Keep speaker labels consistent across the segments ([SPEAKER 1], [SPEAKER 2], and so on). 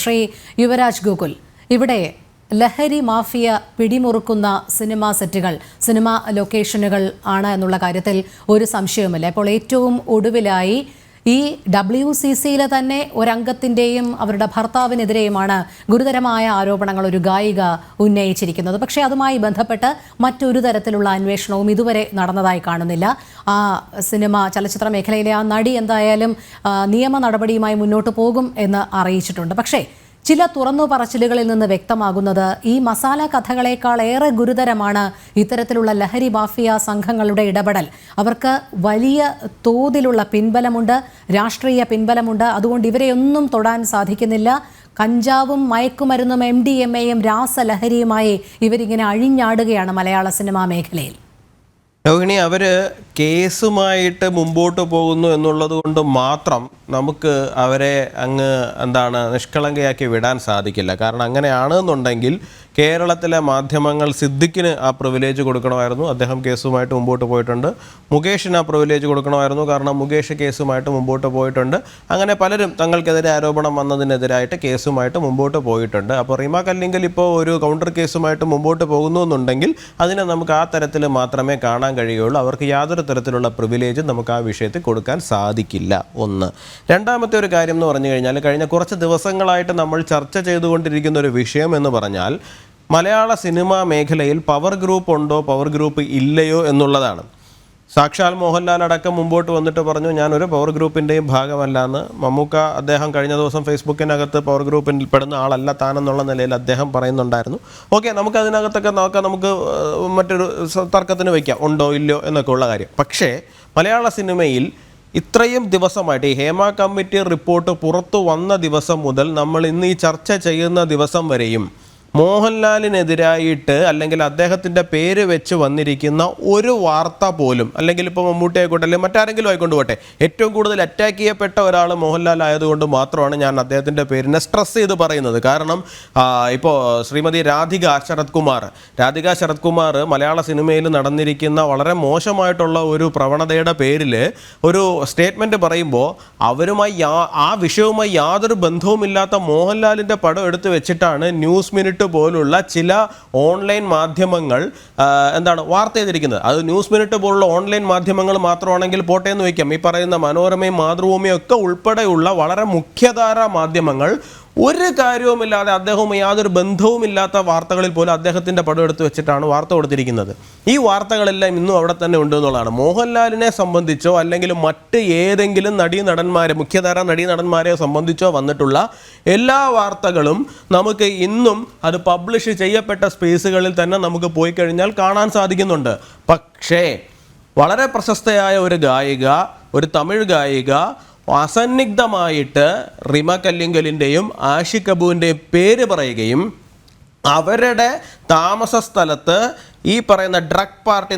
[SPEAKER 1] ശ്രീ യുവരാജ് ഗോകുൽ, ഇവിടെ ലഹരി mafia പിടിമുറുക്കുന്ന cinema സെറ്റുകൾ, സിനിമാ ലൊക്കേഷനുകൾ ആണ് എന്നുള്ള കാര്യത്തിൽ ഒരു സംശയവുമില്ല. ഇപ്പോൾ ഏറ്റവും ഒടുവിലായി ഈ WCCയിലെ തന്നെ ഒരംഗത്തിൻ്റെയും അവരുടെ ഭർത്താവിനെതിരെയുമാണ് ഗുരുതരമായ ആരോപണങ്ങൾ ഒരു ഗായിക ഉന്നയിച്ചിരിക്കുന്നത്. പക്ഷേ അതുമായി ബന്ധപ്പെട്ട് മറ്റൊരു തരത്തിലുള്ള അന്വേഷണവും ഇതുവരെ നടന്നതായി കാണുന്നില്ല. ആ ചലച്ചിത്ര മേഖലയിലെ ആ നടി എന്തായാലും നിയമ നടപടിയുമായി മുന്നോട്ട് പോകും എന്ന് അറിയിച്ചിട്ടുണ്ട്. പക്ഷേ ചില തുറന്നു പറച്ചിലുകളിൽ നിന്ന് വ്യക്തമാകുന്നത് ഈ മസാല കഥകളേക്കാൾ ഏറെ ഗുരുതരമാണ് ഇത്തരത്തിലുള്ള ലഹരി മാഫിയ സംഘങ്ങളുടെ ഇടപെടൽ. അവർക്ക് വലിയ തോതിലുള്ള പിൻബലമുണ്ട്, രാഷ്ട്രീയ പിൻബലമുണ്ട്. അതുകൊണ്ട് ഇവരെയൊന്നും തൊടാൻ സാധിക്കുന്നില്ല. കഞ്ചാവും മയക്കുമരുന്നും MDMAയും രാസലഹരിയുമായി ഇവരിങ്ങനെ അഴിഞ്ഞാടുകയാണ് മലയാള സിനിമാ മേഖലയിൽ.
[SPEAKER 2] രോഹിണി, അവർ കേസുമായിട്ട് മുമ്പോട്ട് പോകുന്നു എന്നുള്ളത് കൊണ്ട് മാത്രം നമുക്ക് അവരെ നിഷ്കളങ്കയാക്കി വിടാൻ സാധിക്കില്ല. കാരണം അങ്ങനെയാണെന്നുണ്ടെങ്കിൽ കേരളത്തിലെ മാധ്യമങ്ങൾ സിദ്ദിഖിന് ആ പ്രിവിലേജ് കൊടുക്കണമായിരുന്നു. അദ്ദേഹം കേസുമായിട്ട് മുമ്പോട്ട് പോയിട്ടുണ്ട്. മുകേഷിന് ആ പ്രിവിലേജ് കൊടുക്കണമായിരുന്നു. കാരണം മുകേഷ് കേസുമായിട്ട് മുമ്പോട്ട് പോയിട്ടുണ്ട്. അങ്ങനെ പലരും തങ്ങൾക്കെതിരെ ആരോപണം വന്നതിനെതിരായിട്ട് കേസുമായിട്ട് മുമ്പോട്ട് പോയിട്ടുണ്ട്. അപ്പോൾ റീമ കല്ലിങ്കൽ ഇപ്പോൾ ഒരു കൗണ്ടർ കേസുമായിട്ട് മുമ്പോട്ട് പോകുന്നു എന്നുണ്ടെങ്കിൽ അതിനെ നമുക്ക് ആ തരത്തിൽ മാത്രമേ കാണാൻ കഴിയുള്ളൂ. അവർക്ക് യാതൊരു തരത്തിലുള്ള പ്രിവിലേജും നമുക്ക് ആ വിഷയത്തിൽ കൊടുക്കാൻ സാധിക്കില്ല. ഒന്ന്. രണ്ടാമത്തെ ഒരു കാര്യം എന്ന് പറഞ്ഞു കഴിഞ്ഞാൽ, കഴിഞ്ഞ കുറച്ച് ദിവസങ്ങളായിട്ട് നമ്മൾ ചർച്ച ചെയ്തുകൊണ്ടിരിക്കുന്ന ഒരു വിഷയം എന്ന് പറഞ്ഞാൽ മലയാള സിനിമാ മേഖലയിൽ പവർ ഗ്രൂപ്പ് ഉണ്ടോ, പവർ ഗ്രൂപ്പ് ഇല്ലയോ എന്നുള്ളതാണ്. സാക്ഷാൽ മോഹൻലാൽ അടക്കം മുമ്പോട്ട് വന്നിട്ട് പറഞ്ഞു, ഞാനൊരു പവർ ഗ്രൂപ്പിൻ്റെയും ഭാഗമല്ല എന്ന്. മമ്മൂക്ക അദ്ദേഹം കഴിഞ്ഞ ദിവസം ഫേസ്ബുക്കിനകത്ത് പവർ ഗ്രൂപ്പിൽ പെടുന്ന ആളല്ല താനെന്നുള്ള നിലയിൽ അദ്ദേഹം പറയുന്നുണ്ടായിരുന്നു. ഓക്കെ, നമുക്ക് അതിനകത്തൊക്കെ നോക്കാം, നമുക്ക് മറ്റൊരു തർക്കത്തിന് വയ്ക്കാം, ഉണ്ടോ ഇല്ലയോ എന്നൊക്കെ ഉള്ള കാര്യം. പക്ഷേ മലയാള സിനിമയിൽ ഇത്രയും ദിവസമായിട്ട് ഈ ഹേമ കമ്മിറ്റി റിപ്പോർട്ട് പുറത്തു വന്ന ദിവസം മുതൽ നമ്മൾ ഇന്ന് ഈ ചർച്ച ചെയ്യുന്ന ദിവസം വരെയും മോഹൻലാലിനെതിരായിട്ട് അല്ലെങ്കിൽ അദ്ദേഹത്തിൻ്റെ പേര് വെച്ച് വന്നിരിക്കുന്ന ഒരു വാർത്ത പോലും, അല്ലെങ്കിൽ ഇപ്പോൾ മമ്മൂട്ടി ആയിക്കോട്ടെ അല്ലെങ്കിൽ മറ്റാരെങ്കിലും ആയിക്കൊണ്ട് പോട്ടെ, ഏറ്റവും കൂടുതൽ അറ്റാക്ക് ചെയ്യപ്പെട്ട ഒരാൾ മോഹൻലാൽ ആയതുകൊണ്ട് മാത്രമാണ് ഞാൻ അദ്ദേഹത്തിൻ്റെ പേരിനെ സ്ട്രെസ് ചെയ്ത് പറയുന്നത്. കാരണം ഇപ്പോൾ ശ്രീമതി രാധിക ശരത് കുമാർ മലയാള സിനിമയിൽ നടന്നിരിക്കുന്ന വളരെ മോശമായിട്ടുള്ള ഒരു പ്രവണതയുടെ പേരിൽ ഒരു സ്റ്റേറ്റ്മെൻറ്റ് പറയുമ്പോൾ അവരുമായി ആ വിഷയവുമായി യാതൊരു ബന്ധവുമില്ലാത്ത മോഹൻലാലിൻ്റെ പടം എടുത്ത് വെച്ചിട്ടാണ് ന്യൂസ് മിനിറ്റ് പോലുള്ള ചില ഓൺലൈൻ മാധ്യമങ്ങൾ വാർത്ത ചെയ്തിരിക്കുന്നത്. അത് ന്യൂസ് മിനിറ്റ് പോലുള്ള ഓൺലൈൻ മാധ്യമങ്ങൾ മാത്രമാണെങ്കിൽ പോട്ടെ എന്ന് വയ്ക്കാം. ഈ പറയുന്ന മനോരമയും മാതൃഭൂമിയും ഒക്കെ ഉൾപ്പെടെയുള്ള വളരെ മുഖ്യധാരാ മാധ്യമങ്ങൾ ഒരു കാര്യവുമില്ലാതെ അദ്ദേഹവും യാതൊരു ബന്ധവുമില്ലാത്ത വാർത്തകളിൽ പോലും അദ്ദേഹത്തിൻ്റെ പടം എടുത്ത് വെച്ചിട്ടാണ് വാർത്ത കൊടുത്തിരിക്കുന്നത്. ഈ വാർത്തകളെല്ലാം ഇന്നും അവിടെ തന്നെ ഉണ്ട് എന്നുള്ളതാണ്. മോഹൻലാലിനെ സംബന്ധിച്ചോ അല്ലെങ്കിൽ മറ്റ് ഏതെങ്കിലും മുഖ്യധാരാ നടന്മാരെ സംബന്ധിച്ചോ വന്നിട്ടുള്ള എല്ലാ വാർത്തകളും നമുക്ക് ഇന്നും അത് പബ്ലിഷ് ചെയ്യപ്പെട്ട സ്പേസുകളിൽ തന്നെ നമുക്ക് പോയി കഴിഞ്ഞാൽ കാണാൻ സാധിക്കുന്നുണ്ട്. പക്ഷേ വളരെ പ്രശസ്തയായ ഒരു ഗായിക, ഒരു തമിഴ് ഗായിക അസന്നിഗ്ധമായിട്ട് റിമ കല്ലിങ്കലിൻ്റെയും ആഷിഖ് അബുവിൻ്റെയും പേര് പറയുകയും അവരുടെ താമസ സ്ഥലത്ത് ഈ പറയുന്ന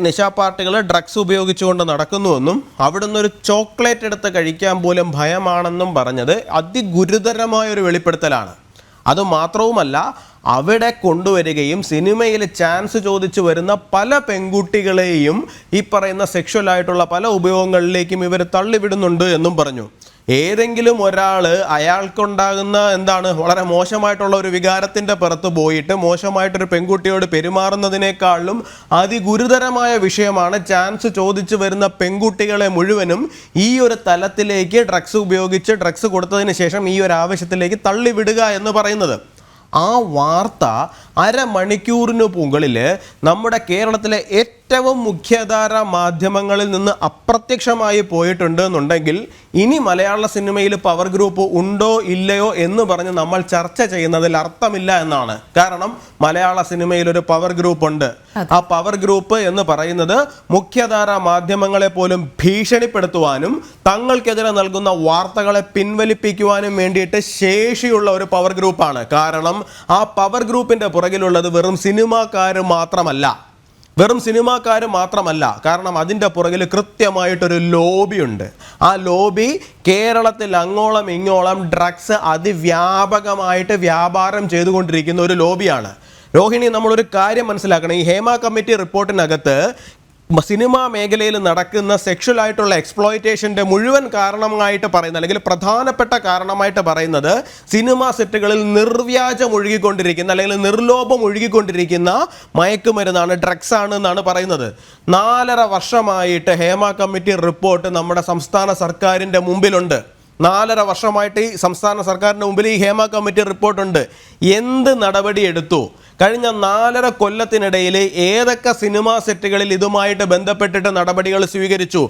[SPEAKER 2] നിശാ പാർട്ടികൾ ഡ്രഗ്സ് ഉപയോഗിച്ചുകൊണ്ട് നടക്കുന്നുവെന്നും അവിടുന്ന് ഒരു ചോക്ലേറ്റ് എടുത്ത് കഴിക്കാൻ പോലും ഭയമാണെന്നും പറഞ്ഞത് അതിഗുരുതരമായൊരു വെളിപ്പെടുത്തലാണ്. അതുമാത്രവുമല്ല, അവിടെ കൊണ്ടുവരികയും സിനിമയിൽ ചാൻസ് ചോദിച്ചു വരുന്ന പല പെൺകുട്ടികളെയും ഈ പറയുന്ന സെക്ഷുവലായിട്ടുള്ള പല ഉപയോഗങ്ങളിലേക്കും ഇവർ തള്ളിവിടുന്നുണ്ട് എന്നും പറഞ്ഞു. ഏതെങ്കിലും ഒരാൾ അയാൾക്കുണ്ടാകുന്ന വളരെ മോശമായിട്ടുള്ള ഒരു വികാരത്തിൻ്റെ പുറത്ത് പോയിട്ട് മോശമായിട്ടൊരു പെൺകുട്ടിയോട് പെരുമാറുന്നതിനേക്കാളും അതിഗുരുതരമായ വിഷയമാണ് ചാൻസ് ചോദിച്ചു വരുന്ന പെൺകുട്ടികളെ മുഴുവനും ഈ ഒരു തലത്തിലേക്ക് ഡ്രഗ്സ് കൊടുത്തതിന് ശേഷം ഈ ഒരു ആവശ്യത്തിലേക്ക് തള്ളിവിടുക എന്ന് പറയുന്നത്. ആ വാർത്ത അരമണിക്കൂറിന് മുകളിൽ നമ്മുടെ കേരളത്തിലെ ഏറ്റവും മുഖ്യധാരാ മാധ്യമങ്ങളിൽ നിന്ന് അപ്രത്യക്ഷമായി പോയിട്ടുണ്ട് എന്നുണ്ടെങ്കിൽ ഇനി മലയാള സിനിമയിൽ പവർ ഗ്രൂപ്പ് ഉണ്ടോ ഇല്ലയോ എന്ന് പറഞ്ഞ് നമ്മൾ ചർച്ച ചെയ്യുന്നതിൽ അർത്ഥമില്ല എന്നാണ്. കാരണം മലയാള സിനിമയിൽ ഒരു പവർ ഗ്രൂപ്പ് ഉണ്ട്. ആ പവർ ഗ്രൂപ്പ് എന്ന് പറയുന്നത് മുഖ്യധാരാ മാധ്യമങ്ങളെ പോലും ഭീഷണിപ്പെടുത്തുവാനും തങ്ങൾക്കെതിരെ നൽകുന്ന വാർത്തകളെ പിൻവലിപ്പിക്കുവാനും വേണ്ടിയിട്ട് ശേഷിയുള്ള ഒരു പവർ ഗ്രൂപ്പാണ്. കാരണം ആ പവർ ഗ്രൂപ്പിന്റെ പുറകിലുള്ളത് വെറും സിനിമാക്കാർ മാത്രമല്ല. കാരണം അതിൻ്റെ പുറകിൽ കൃത്യമായിട്ടൊരു ലോബിയുണ്ട്. ആ ലോബി കേരളത്തിൽ അങ്ങോളം ഇങ്ങോളം ഡ്രഗ്സ് അതിവ്യാപകമായിട്ട് വ്യാപാരം ചെയ്തുകൊണ്ടിരിക്കുന്ന ഒരു ലോബിയാണ്. രോഹിണി, നമ്മളൊരു കാര്യം മനസ്സിലാക്കണം. ഈ ഹേമ കമ്മിറ്റി റിപ്പോർട്ടിനകത്ത് സിനിമാ മേഖലയിൽ നടക്കുന്ന സെക്ഷൽ ആയിട്ടുള്ള എക്സ്പ്ലോയിറ്റേഷൻ്റെ മുഴുവൻ കാരണമായിട്ട് പറയുന്നത്, അല്ലെങ്കിൽ പ്രധാനപ്പെട്ട കാരണമായിട്ട് പറയുന്നത്, സിനിമാ സെറ്റുകളിൽ നിർവ്യാജം ഒഴുകിക്കൊണ്ടിരിക്കുന്ന അല്ലെങ്കിൽ നിർലോഭം ഒഴുകിക്കൊണ്ടിരിക്കുന്ന മയക്കുമരുന്നാണ്, ഡ്രഗ്സ് ആണ് എന്നാണ് പറയുന്നത്. 4.5 വർഷമായിട്ട് ഹേമ കമ്മിറ്റി റിപ്പോർട്ട് നമ്മുടെ സംസ്ഥാന സർക്കാരിൻ്റെ മുമ്പിലുണ്ട്. 4.5 വർഷമായിട്ട് ഈ സംസ്ഥാന സർക്കാരിൻ്റെ മുമ്പിൽ ഈ ഹേമ കമ്മിറ്റി റിപ്പോർട്ടുണ്ട്. എന്ത് നടപടി എടുത്തു? കഴിഞ്ഞ 4.5 കൊല്ലത്തിനിടയിൽ ഏതൊക്കെ സിനിമാ സെറ്റുകളിൽ ഇതുമായിട്ട് ബന്ധപ്പെട്ടിട്ട് നടപടികൾ സ്വീകരിച്ചു?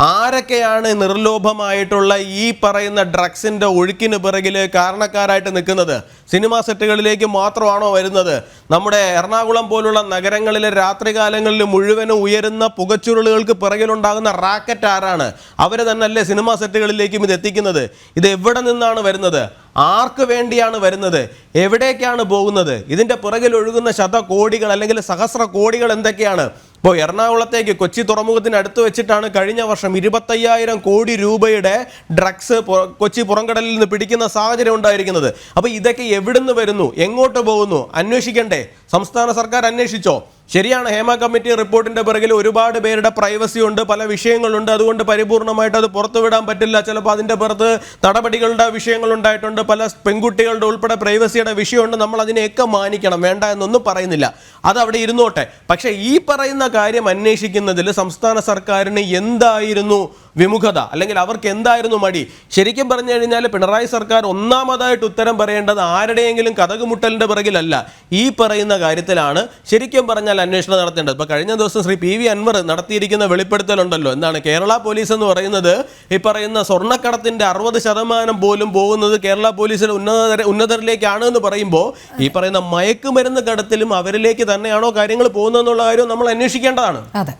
[SPEAKER 2] ആരൊക്കെയാണ് നിർലോഭമായിട്ടുള്ള ഈ പറയുന്ന ഡ്രഗ്സിൻ്റെ ഒഴുക്കിന് പിറകിൽ കാരണക്കാരായിട്ട് നിൽക്കുന്നത്? സിനിമാ സെറ്റുകളിലേക്ക് മാത്രമാണോ വരുന്നത്? നമ്മുടെ എറണാകുളം പോലുള്ള നഗരങ്ങളിലെ രാത്രികാലങ്ങളിൽ മുഴുവനും ഉയരുന്ന പുകച്ചുരുളുകൾക്ക് പിറകിലുണ്ടാകുന്ന റാക്കറ്റ് ആരാണ്? അവർ തന്നെയല്ലേ സിനിമാ സെറ്റുകളിലേക്കും ഇത് എത്തിക്കുന്നത്? ഇത് എവിടെ നിന്നാണ് വരുന്നത്? ആർക്ക് വേണ്ടിയാണ് വരുന്നത്? എവിടേക്കാണ് പോകുന്നത്? ഇതിൻ്റെ പിറകിൽ ഒഴുകുന്ന ശതകോടികൾ അല്ലെങ്കിൽ സഹസ്ര കോടികൾ എന്തൊക്കെയാണ്? ഇപ്പോൾ എറണാകുളത്തേക്ക് കൊച്ചി തുറമുഖത്തിന് അടുത്ത് വെച്ചിട്ടാണ് കഴിഞ്ഞ വർഷം 25,000 കോടി രൂപയുടെ ഡ്രഗ്സ് കൊച്ചി പുറംകടലിൽ നിന്ന് പിടിക്കുന്ന സാഹചര്യം ഉണ്ടായിരിക്കുന്നത്. അപ്പോൾ ഇതൊക്കെ എവിടുന്ന് വരുന്നു, എങ്ങോട്ട് പോകുന്നു? അന്വേഷിക്കണ്ടേ? സംസ്ഥാന സർക്കാർ അന്വേഷിച്ചോ? ശരിയാണ്, ഹേമ കമ്മിറ്റി റിപ്പോർട്ടിന്റെ പിറകിൽ ഒരുപാട് പേരുടെ പ്രൈവസി ഉണ്ട്, പല വിഷയങ്ങളുണ്ട്. അതുകൊണ്ട് പരിപൂർണമായിട്ട് അത് പുറത്തുവിടാൻ പറ്റില്ല. ചിലപ്പോൾ അതിൻ്റെ പുറത്ത് നടപടികളുടെ വിഷയങ്ങൾ ഉണ്ടായിട്ടുണ്ട്, പല പെൺകുട്ടികളുടെ ഉൾപ്പെടെ പ്രൈവസിയുടെ വിഷയമുണ്ട്. നമ്മൾ അതിനെയൊക്കെ മാനിക്കണം, വേണ്ട എന്നൊന്നും പറയുന്നില്ല, അത് അവിടെ ഇരുന്നോട്ടെ. പക്ഷേ ഈ പറയുന്ന കാര്യം അന്വേഷിക്കുന്നതിൽ സംസ്ഥാന സർക്കാരിന് എന്തായിരുന്നു വിമുഖത, അല്ലെങ്കിൽ അവർക്ക് എന്തായിരുന്നു മടി? ശരിക്കും പറഞ്ഞു കഴിഞ്ഞാൽ പിണറായി സർക്കാർ ഒന്നാമതായിട്ട് ഉത്തരം പറയേണ്ടത് ആരുടെയെങ്കിലും കതകുമുട്ടലിൻ്റെ പിറകിലല്ല, ഈ പറയുന്ന കാര്യത്തിലാണ് ശരിക്കും പറഞ്ഞാൽ അന്വേഷണം നടത്തേണ്ടത്. ഇപ്പോൾ കഴിഞ്ഞ ദിവസം ശ്രീ PV അൻവർ നടത്തിയിരിക്കുന്ന വെളിപ്പെടുത്തലുണ്ടല്ലോ. എന്താണ് കേരള പോലീസ് എന്ന് പറയുന്നത്? ഈ പറയുന്ന സ്വർണ്ണക്കടത്തിൻ്റെ 60% പോലും പോകുന്നത് കേരള പോലീസിലെ ഉന്നതരിലേക്കാണ് എന്ന് പറയുമ്പോൾ ഈ പറയുന്ന മയക്കുമരുന്ന് കടത്തിലും അവരിലേക്ക് തന്നെയാണോ കാര്യങ്ങൾ പോകുന്നതെന്നുള്ള കാര്യം നമ്മൾ അന്വേഷിക്കേണ്ടതാണ്.
[SPEAKER 1] അതെ.